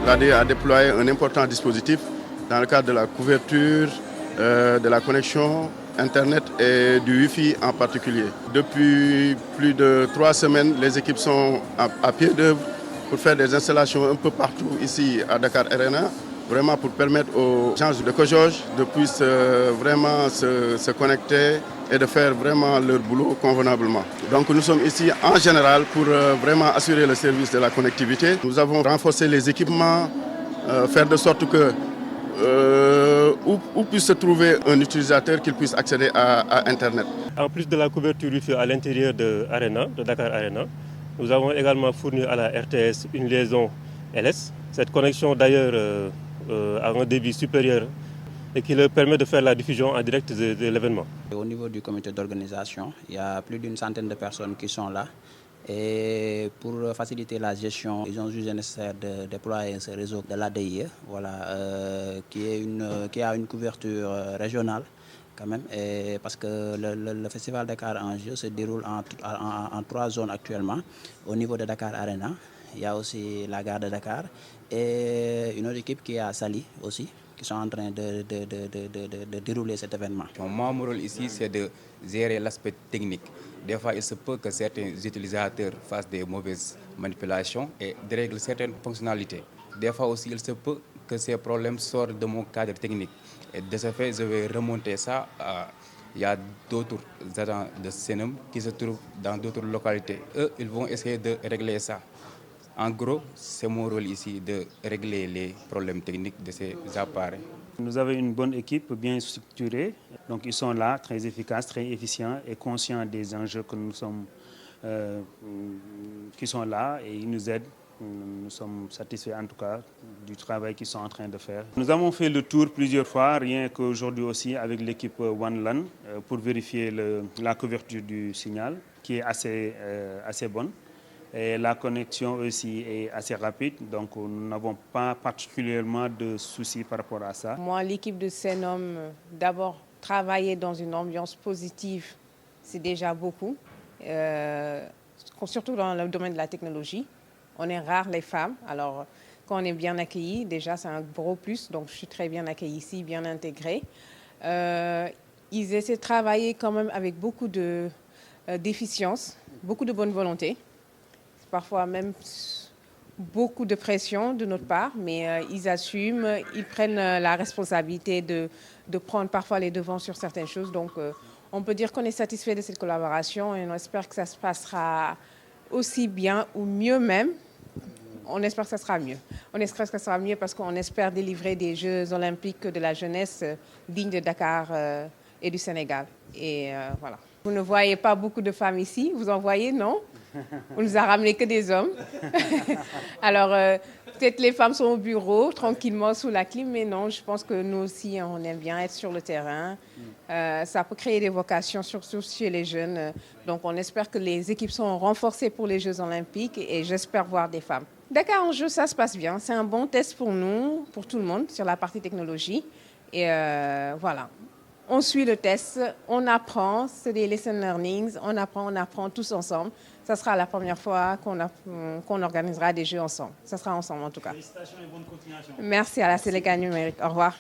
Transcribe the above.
l'AD a déployé un important dispositif dans le cadre de la couverture, de la connexion Internet et du Wi-Fi en particulier. Depuis plus de 3 semaines, les équipes sont à pied d'œuvre pour faire des installations un peu partout ici à Dakar Arena, vraiment pour permettre aux gens de Cojoge de pouvoir vraiment se connecter et de faire vraiment leur boulot convenablement. Donc nous sommes ici en général pour vraiment assurer le service de la connectivité. Nous avons renforcé les équipements, faire de sorte que où puisse se trouver un utilisateur qu'il puisse accéder à Internet. En plus de la couverture Wi-Fi à l'intérieur de Dakar Arena, nous avons également fourni à la RTS une liaison LS. Cette connexion d'ailleurs a un débit supérieur et qui leur permet de faire la diffusion en direct de l'événement. Au niveau du comité d'organisation, il y a plus d'une centaine de personnes qui sont là. Et pour faciliter la gestion, ils ont jugé nécessaire de déployer ce réseau de l'ADIE, qui a une couverture régionale quand même, et parce que le festival Dakar Enjeu se déroule en 3 zones actuellement. Au niveau de Dakar Arena, il y a aussi la gare de Dakar et une autre équipe qui est à Saly aussi, qui sont en train de dérouler cet événement. Mon rôle ici, c'est de gérer l'aspect technique. Des fois, il se peut que certains utilisateurs fassent des mauvaises manipulations et dérèglent certaines fonctionnalités. Des fois aussi, il se peut que ces problèmes sortent de mon cadre technique. Et de ce fait, je vais remonter ça. Il y a d'autres agents de CNM qui se trouvent dans d'autres localités. Eux, ils vont essayer de régler ça. En gros, c'est mon rôle ici de régler les problèmes techniques de ces appareils. Nous avons une bonne équipe bien structurée. Donc ils sont là, très efficaces, très efficients et conscients des enjeux que qui sont là et ils nous aident. Nous sommes satisfaits en tout cas du travail qu'ils sont en train de faire. Nous avons fait le tour plusieurs fois, rien qu'aujourd'hui aussi avec l'équipe OneLAN pour vérifier la couverture du signal qui est assez bonne. Et la connexion aussi est assez rapide, donc nous n'avons pas particulièrement de soucis par rapport à ça. Moi, l'équipe de CNOM, d'abord, travailler dans une ambiance positive, c'est déjà beaucoup, surtout dans le domaine de la technologie. On est rares les femmes, alors quand on est bien accueillis, déjà c'est un gros plus, donc je suis très bien accueillie ici, bien intégrée. Ils essaient de travailler quand même avec beaucoup d'efficience, beaucoup de bonne volonté. Parfois même beaucoup de pression de notre part, mais ils assument, ils prennent la responsabilité de prendre parfois les devants sur certaines choses. Donc on peut dire qu'on est satisfait de cette collaboration et on espère que ça se passera aussi bien ou mieux même. On espère que ça sera mieux. On espère que ça sera mieux parce qu'on espère délivrer des Jeux olympiques de la jeunesse dignes de Dakar et du Sénégal. Et voilà. Vous ne voyez pas beaucoup de femmes ici, vous en voyez, non? On nous a ramené que des hommes. Alors, peut-être les femmes sont au bureau, tranquillement, sous la clim, mais non, je pense que nous aussi, on aime bien être sur le terrain. Ça peut créer des vocations, surtout chez les jeunes. Donc, on espère que les équipes sont renforcées pour les Jeux olympiques et j'espère voir des femmes. Dakar Enjeu, ça se passe bien. C'est un bon test pour nous, pour tout le monde, sur la partie technologie. Et voilà. On suit le test, on apprend, c'est des lesson learnings, on apprend tous ensemble. Ça sera la première fois qu'on organisera des jeux ensemble. Ça sera ensemble en tout cas. Félicitations et bonne continuation. Merci à la Sénégal numérique. Au revoir.